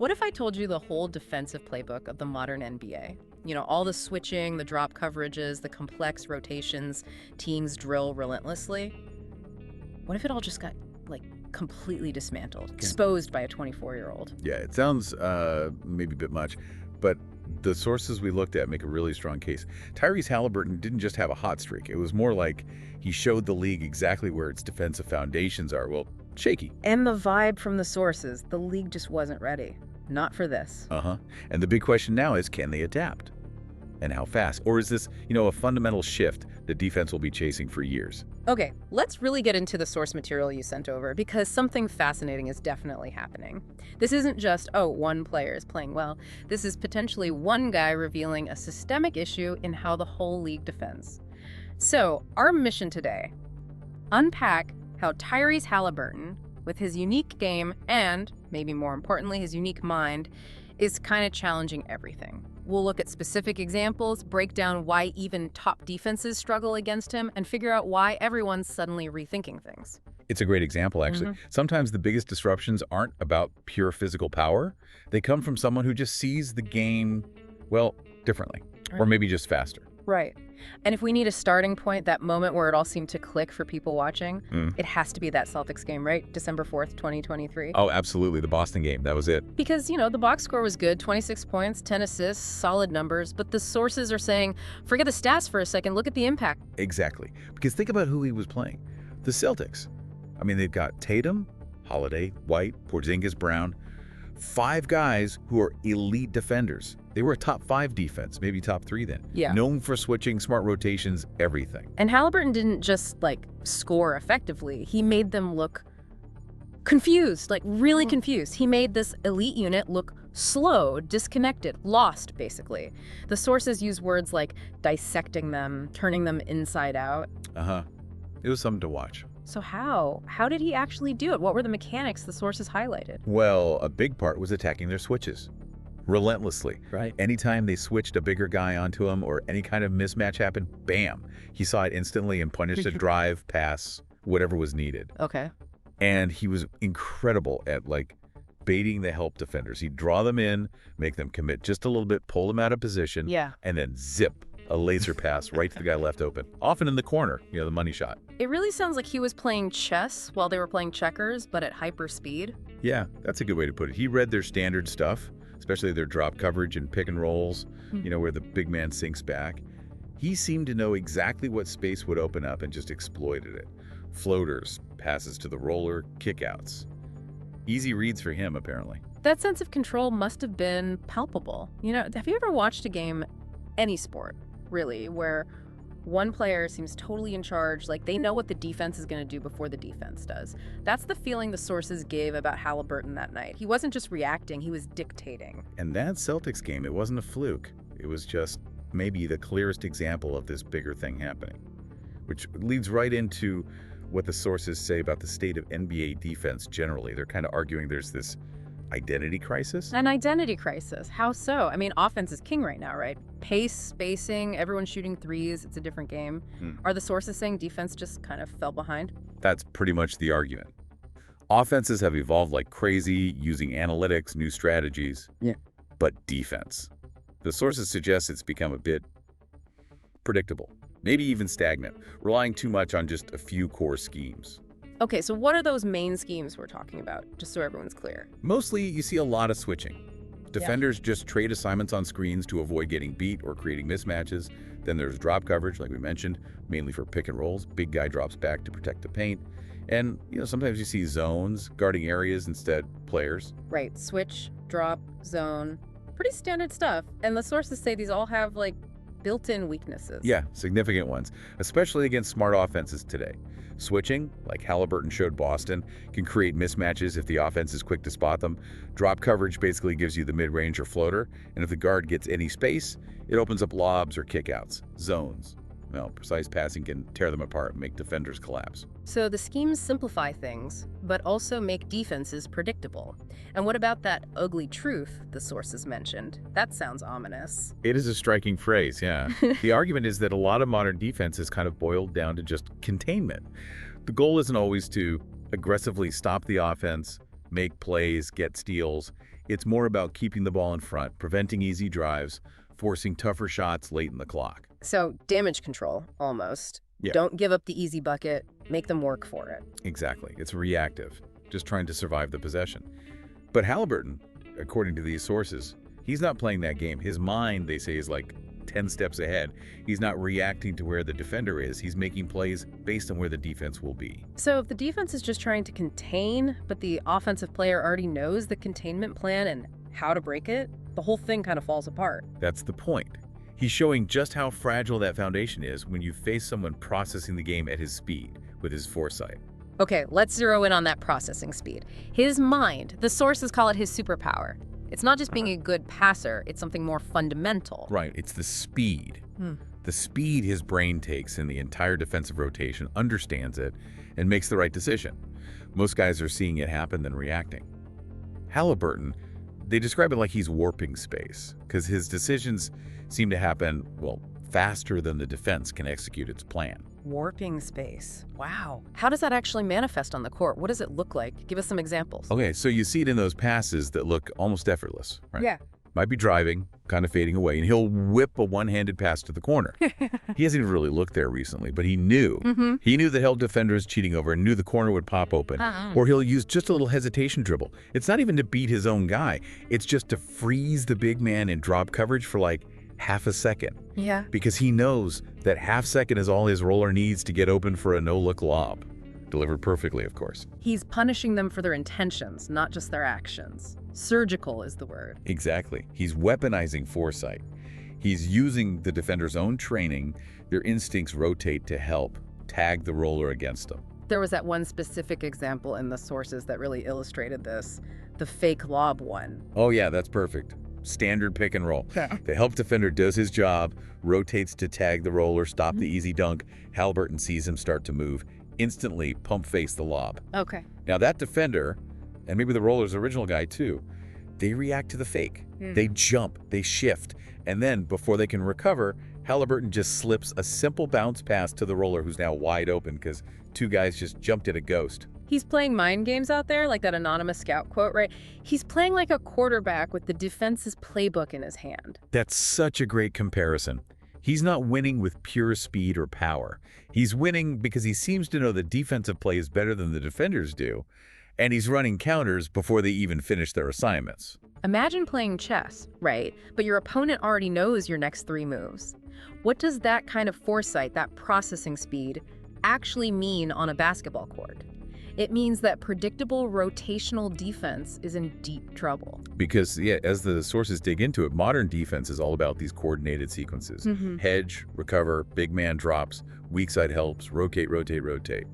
What if I told you the whole defensive playbook of the modern NBA? You know, all the switching, the drop coverages, the complex rotations teams drill relentlessly. What if it all just got, like, completely dismantled, exposed by a 24-year-old? Yeah, it sounds maybe a bit much, but the sources we looked at make a really strong case. Tyrese Haliburton didn't just have a hot streak. It was more like he showed the league exactly where its defensive foundations are. Well, shaky. And the vibe from the sources, the league just wasn't ready. Not for this. And the big question now is, can they adapt? And how fast? Or is this, a fundamental shift that defense will be chasing for years? Okay, let's really get into the source material you sent over, because something fascinating is definitely happening. This isn't just, oh, one player is playing well. This is potentially one guy revealing a systemic issue in how the whole league defends. So, our mission today, unpack how Tyrese Haliburton, with his unique game and, maybe more importantly, his unique mind, is kind of challenging everything. We'll look at specific examples, break down why even top defenses struggle against him, and figure out why everyone's suddenly rethinking things. It's a great example, actually. Sometimes the biggest disruptions aren't about pure physical power. They come from someone who just sees the game, well, differently, or maybe just faster. Right. And if we need a starting point, that moment where it all seemed to click for people watching, it has to be that Celtics game, right? December 4th, 2023. Oh, absolutely. The Boston game. That was it. Because, the box score was good, 26 points, 10 assists, solid numbers, but the sources are saying, forget the stats for a second, look at the impact. Exactly. Because think about who he was playing. The Celtics. I mean, they've got Tatum, Holiday, White, Porzingis, Brown. 5 guys who are elite defenders. They were a top 5 defense, maybe top 3 then. Yeah. Known for switching, smart rotations, everything. And Haliburton didn't just, score effectively. He made them look confused, really confused. He made this elite unit look slow, disconnected, lost, basically. The sources use words like dissecting them, turning them inside out. It was something to watch. So how? How did he actually do it? What were the mechanics the sources highlighted? Well, a big part was attacking their switches. Relentlessly. Right. Anytime they switched a bigger guy onto him or any kind of mismatch happened, bam, he saw it instantly and punished a drive, pass, whatever was needed. Okay. And he was incredible at, baiting the help defenders. He'd draw them in, make them commit just a little bit, pull them out of position, and then zip, a laser pass right to the guy left open. Often in the corner, the money shot. It really sounds like he was playing chess while they were playing checkers, but at hyper speed. Yeah, that's a good way to put it. He read their standard stuff, especially their drop coverage and pick and rolls, where the big man sinks back. He seemed to know exactly what space would open up and just exploited it. Floaters, passes to the roller, kickouts. Easy reads for him, apparently. That sense of control must have been palpable. Have you ever watched a game, any sport, really, where one player seems totally in charge, like they know what the defense is going to do before the defense does? That's the feeling the sources gave about Haliburton that night. He wasn't just reacting, he was dictating. And that Celtics game, it wasn't a fluke. It was just maybe the clearest example of this bigger thing happening, which leads right into what the sources say about the state of NBA defense generally. They're kind of arguing there's this identity crisis. An identity crisis? How so? I mean, offense is king right now, right? Pace, spacing, everyone's shooting threes. It's a different game. Are the sources saying defense just kind of fell behind? That's pretty much the argument. Offenses have evolved like crazy, using analytics, new strategies. Yeah. But defense. The sources suggest it's become a bit predictable, maybe even stagnant, relying too much on just a few core schemes. Okay, so what are those main schemes we're talking about, just so everyone's clear? Mostly, you see a lot of switching. Defenders just trade assignments on screens to avoid getting beat or creating mismatches. Then there's drop coverage, like we mentioned, mainly for pick and rolls. Big guy drops back to protect the paint. And, sometimes you see zones, guarding areas instead, players. Right, switch, drop, zone. Pretty standard stuff. And the sources say these all have, built-in weaknesses. Yeah, significant ones, especially against smart offenses today. Switching, like Haliburton showed Boston, can create mismatches if the offense is quick to spot them. Drop coverage basically gives you the mid-range or floater, and if the guard gets any space, it opens up lobs or kickouts, zones. Well, precise passing can tear them apart and make defenders collapse. So the schemes simplify things, but also make defenses predictable. And what about that ugly truth the sources mentioned? That sounds ominous. It is a striking phrase, yeah. The argument is that a lot of modern defense is kind of boiled down to just containment. The goal isn't always to aggressively stop the offense, make plays, get steals. It's more about keeping the ball in front, preventing easy drives, forcing tougher shots late in the clock. So damage control, almost. Yeah. Don't give up the easy bucket. Make them work for it. Exactly. It's reactive, just trying to survive the possession. But Haliburton, according to these sources, he's not playing that game. His mind, they say, is like 10 steps ahead. He's not reacting to where the defender is. He's making plays based on where the defense will be. So if the defense is just trying to contain, but the offensive player already knows the containment plan and how to break it, the whole thing kind of falls apart. That's the point. He's showing just how fragile that foundation is when you face someone processing the game at his speed, with his foresight. Okay, let's zero in on that processing speed. His mind, the sources call it his superpower. It's not just being a good passer, it's something more fundamental. Right, it's the speed. The speed his brain takes in the entire defensive rotation, understands it, and makes the right decision. Most guys are seeing it happen than reacting. Haliburton, they describe it like he's warping space, because his decisions seem to happen, well, faster than the defense can execute its plan. Warping space. Wow. How does that actually manifest on the court? What does it look like? Give us some examples. Okay, so you see it in those passes that look almost effortless, right? Yeah. Might be driving, kind of fading away, and he'll whip a one-handed pass to the corner. He hasn't even really looked there recently, but he knew. He knew the held defender is cheating over and knew the corner would pop open. Or he'll use just a little hesitation dribble. It's not even to beat his own guy. It's just to freeze the big man in drop coverage for like half a second. Yeah. Because he knows that half second is all his roller needs to get open for a no-look lob. Delivered perfectly, of course. He's punishing them for their intentions, not just their actions. Surgical is the word. Exactly. He's weaponizing foresight. He's using the defender's own training. Their instincts rotate to help tag the roller against them. There was that one specific example in the sources that really illustrated this, the fake lob one. Oh yeah, that's perfect. Standard pick and roll. The help defender does his job, rotates to tag the roller, stop the easy dunk. Haliburton sees him start to move, instantly pump face the lob. Okay. Now that defender, and maybe the roller's original guy too, they react to the fake. They jump, they shift, and then before they can recover, Haliburton just slips a simple bounce pass to the roller who's now wide open because two guys just jumped at a ghost. He's playing mind games out there, like that anonymous scout quote, right? He's playing like a quarterback with the defense's playbook in his hand. That's such a great comparison. He's not winning with pure speed or power. He's winning because he seems to know the defensive play is better than the defenders do, and he's running counters before they even finish their assignments. Imagine playing chess, right? But your opponent already knows your next 3 moves. What does that kind of foresight, that processing speed, actually mean on a basketball court? It means that predictable rotational defense is in deep trouble. Because, yeah, as the sources dig into it, modern defense is all about these coordinated sequences. Hedge, recover, big man drops, weak side helps, rotate, rotate, rotate.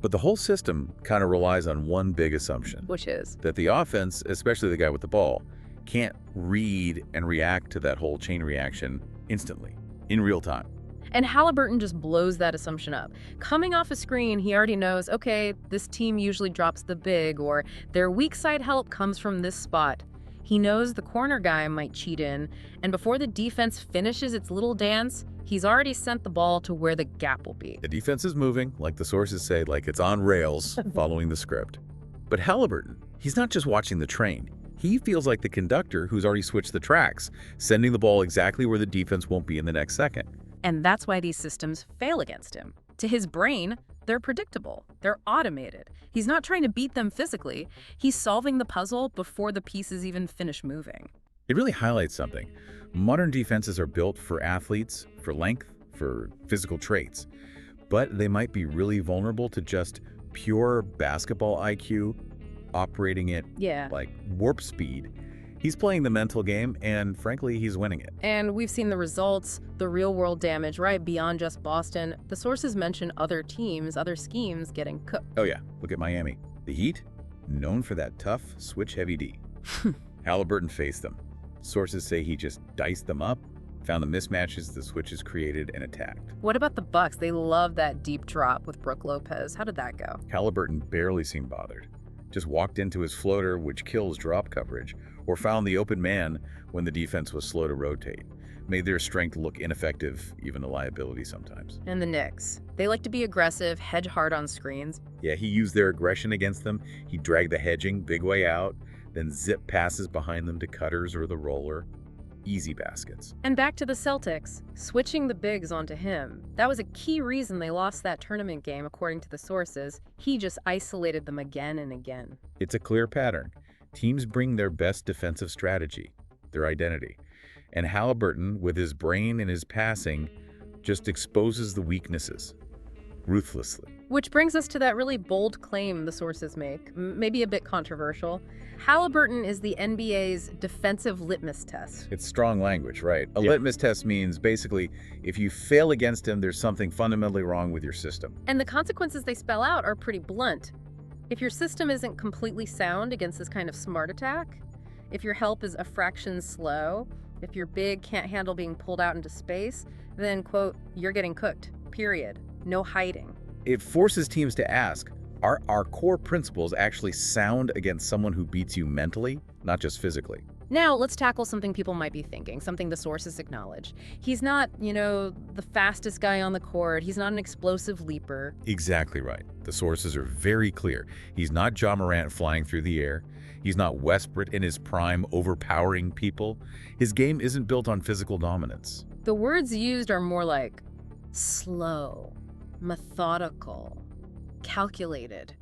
But the whole system kind of relies on one big assumption. Which is? That the offense, especially the guy with the ball, can't read and react to that whole chain reaction instantly, in real time. And Haliburton just blows that assumption up. Coming off a screen, he already knows, okay, this team usually drops the big, or their weak side help comes from this spot. He knows the corner guy might cheat in, and before the defense finishes its little dance, he's already sent the ball to where the gap will be. The defense is moving, like the sources say, like it's on rails, following the script. But Haliburton, he's not just watching the train. He feels like the conductor who's already switched the tracks, sending the ball exactly where the defense won't be in the next second. And that's why these systems fail against him. To his brain, they're predictable. They're automated. He's not trying to beat them physically. He's solving the puzzle before the pieces even finish moving. It really highlights something. Modern defenses are built for athletes, for length, for physical traits. But they might be really vulnerable to just pure basketball IQ, operating at like warp speed. He's playing the mental game, and frankly, he's winning it. And we've seen the results, the real-world damage, right, beyond just Boston. The sources mention other teams, other schemes getting cooked. Oh yeah, look at Miami. The Heat, known for that tough, switch-heavy D. Haliburton faced them. Sources say he just diced them up, found the mismatches the switches created, and attacked. What about the Bucks? They love that deep drop with Brook Lopez. How did that go? Haliburton barely seemed bothered. Just walked into his floater, which kills drop coverage, or found the open man when the defense was slow to rotate. Made their strength look ineffective, even a liability sometimes. And the Knicks. They like to be aggressive, hedge hard on screens. Yeah, he used their aggression against them. He dragged the hedging, big way out, then zip passes behind them to cutters or the roller. Easy baskets. And back to the Celtics, switching the bigs onto him. That was a key reason they lost that tournament game, according to the sources. He just isolated them again and again. It's a clear pattern. Teams bring their best defensive strategy, their identity. And Haliburton, with his brain and his passing, just exposes the weaknesses ruthlessly. Which brings us to that really bold claim the sources make, maybe a bit controversial. Haliburton is the NBA's defensive litmus test. It's strong language, right? A litmus test means basically if you fail against him, there's something fundamentally wrong with your system. And the consequences they spell out are pretty blunt. If your system isn't completely sound against this kind of smart attack, if your help is a fraction slow, if your big can't handle being pulled out into space, then, quote, you're getting cooked, period. No hiding. It forces teams to ask, are our core principles actually sound against someone who beats you mentally, not just physically? Now, let's tackle something people might be thinking, something the sources acknowledge. He's not, the fastest guy on the court. He's not an explosive leaper. Exactly right. The sources are very clear. He's not Ja Morant flying through the air. He's not Westbrook in his prime overpowering people. His game isn't built on physical dominance. The words used are more like slow, methodical, calculated,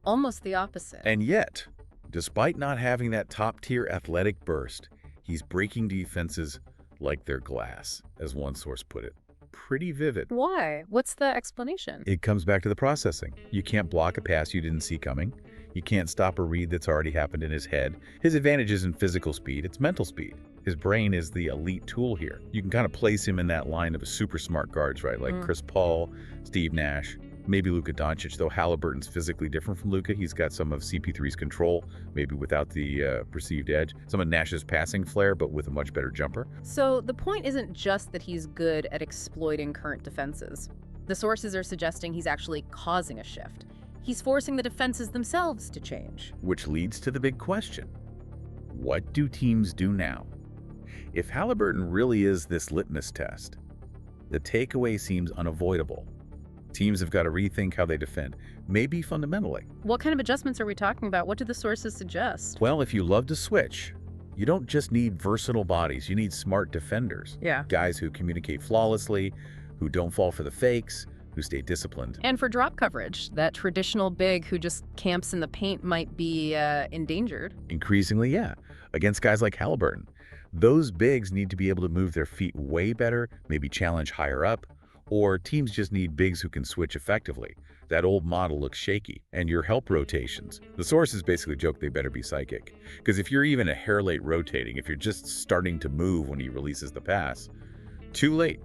almost the opposite. And yet, despite not having that top-tier athletic burst, he's breaking defenses like they're glass, as one source put it. Pretty vivid. Why? What's the explanation? It comes back to the processing. You can't block a pass you didn't see coming. You can't stop a read that's already happened in his head. His advantage isn't physical speed, it's mental speed. His brain is the elite tool here. You can kind of place him in that line of super smart guards, right? Like Chris Paul, Steve Nash, maybe Luka Doncic, though Haliburton's physically different from Luka. He's got some of CP3's control, maybe without the perceived edge. Some of Nash's passing flair, but with a much better jumper. So the point isn't just that he's good at exploiting current defenses. The sources are suggesting he's actually causing a shift. He's forcing the defenses themselves to change. Which leads to the big question. What do teams do now? If Haliburton really is this litmus test, the takeaway seems unavoidable. Teams have got to rethink how they defend, maybe fundamentally. What kind of adjustments are we talking about? What do the sources suggest? Well, if you love to switch, you don't just need versatile bodies, you need smart defenders. Yeah. Guys who communicate flawlessly, who don't fall for the fakes, who stay disciplined. And for drop coverage, that traditional big who just camps in the paint might be endangered. Increasingly, yeah. Against guys like Haliburton. Those bigs need to be able to move their feet way better, maybe challenge higher up, or teams just need bigs who can switch effectively. That old model looks shaky. And your help rotations. The sources basically joke they better be psychic. Because if you're even a hair late rotating, if you're just starting to move when he releases the pass, too late.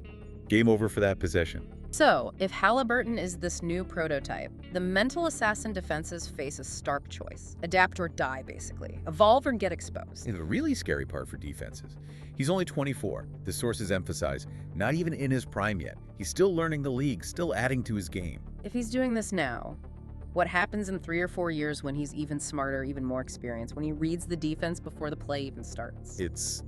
Game over for that possession. So, if Haliburton is this new prototype, the mental assassin defenses face a stark choice. Adapt or die, basically. Evolve or get exposed. And the really scary part for defenses, he's only 24. The sources emphasize, not even in his prime yet. He's still learning the league, still adding to his game. If he's doing this now, what happens in 3 or 4 years when he's even smarter, even more experienced, when he reads the defense before the play even starts? It's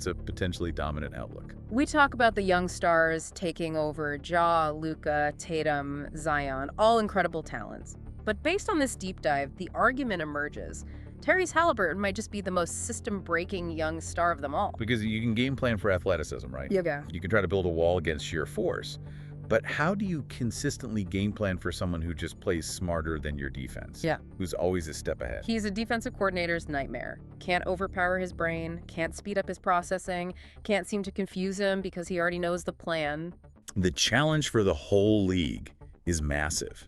a potentially dominant outlook. We talk about the young stars taking over: Ja, Luka, Tatum, Zion, all incredible talents. But based on this deep dive, the argument emerges. Tyrese Haliburton might just be the most system-breaking young star of them all. Because you can game plan for athleticism, right? Yeah. You can try to build a wall against sheer force. But how do you consistently game plan for someone who just plays smarter than your defense? Yeah. Who's always a step ahead? He's a defensive coordinator's nightmare. Can't overpower his brain, can't speed up his processing, can't seem to confuse him because he already knows the plan. The challenge for the whole league is massive.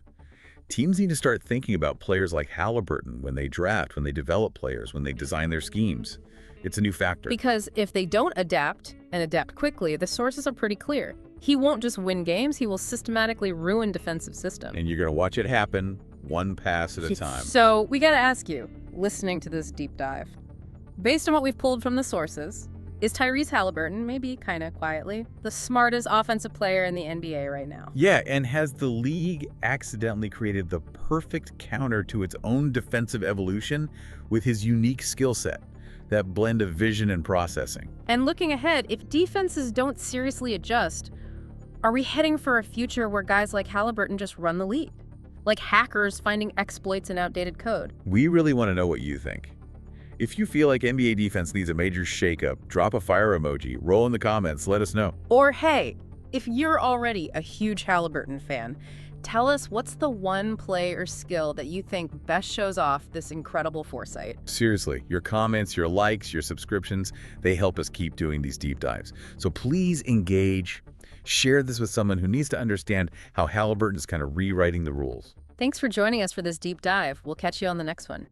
Teams need to start thinking about players like Haliburton when they draft, when they develop players, when they design their schemes. It's a new factor. Because if they don't adapt, and adapt quickly, the sources are pretty clear. He won't just win games, he will systematically ruin defensive systems. And you're going to watch it happen one pass at a time. So we got to ask you, listening to this deep dive, based on what we've pulled from the sources, is Tyrese Haliburton, maybe kind of quietly, the smartest offensive player in the NBA right now? Yeah, and has the league accidentally created the perfect counter to its own defensive evolution with his unique skill set? That blend of vision and processing. And looking ahead, if defenses don't seriously adjust, are we heading for a future where guys like Haliburton just run the league? Like hackers finding exploits in outdated code? We really want to know what you think. If you feel like NBA defense needs a major shakeup, drop a fire emoji, roll in the comments, let us know. Or hey, if you're already a huge Halliburton fan, tell us what's the one play or skill that you think best shows off this incredible foresight. Seriously, your comments, your likes, your subscriptions, they help us keep doing these deep dives. So please engage. Share this with someone who needs to understand how Halliburton is kind of rewriting the rules. Thanks for joining us for this deep dive. We'll catch you on the next one.